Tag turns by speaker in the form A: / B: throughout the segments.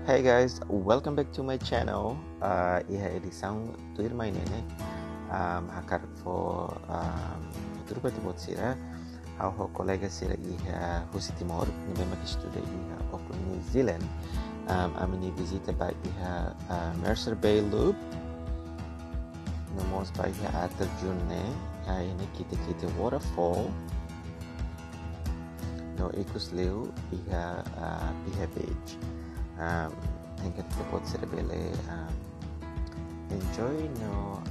A: Hey guys, welcome back to my channel. Iha edição do irmã nene. Hakar for turba de bot sira. Ao colega sira iha Husi Timor, ni memang estuda iha Auckland, New Zealand. Amini visita ba iha Mercer Bay Loop. Nomos ba iha air terjun ne. Ini kita waterfall. No ikus leu iha Piha Beach. Hingga kita buat sira bele enjoy no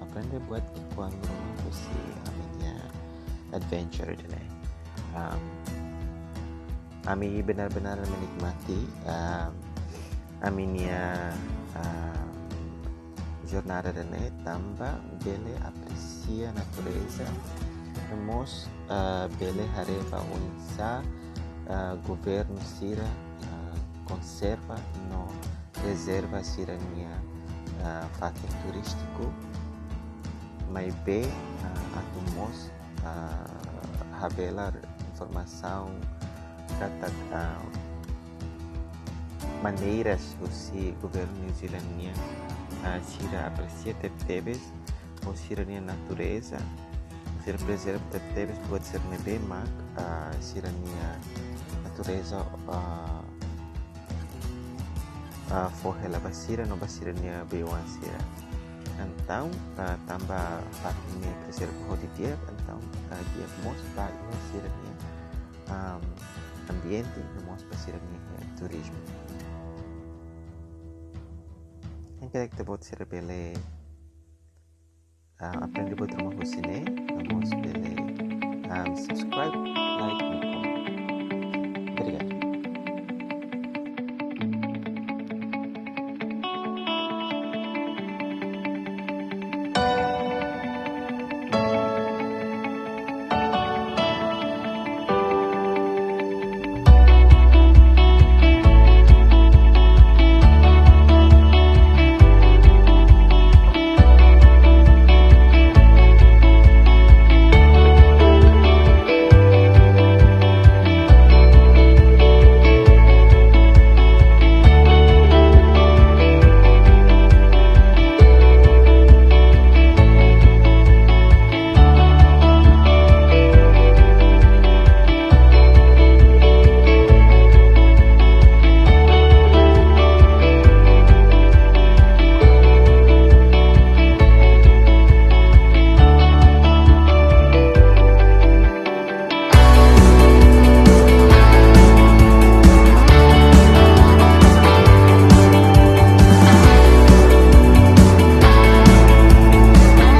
A: aprende buat kikuan rumah kusi aminya adventure ini. Ami benar-benar menikmati aminya jornada ini tambah bele aprecia natureza nemos bele hareva unsa governo sira conserva no reserva sirania fatin turístico mas bem atumos revelar informação katak maneiras o governo neozelandês sira aprecia tebes ou sirania natureza sira preserva tebes buat ser nebemak sirania natureza forrela basira no basirania bewan sira então tambah fatin preserva hoditia então dia mos ba sirania ambiente no mos basirania turismo yang kita buat sira bele aprende buat rumah kusine no mos bele subscribe like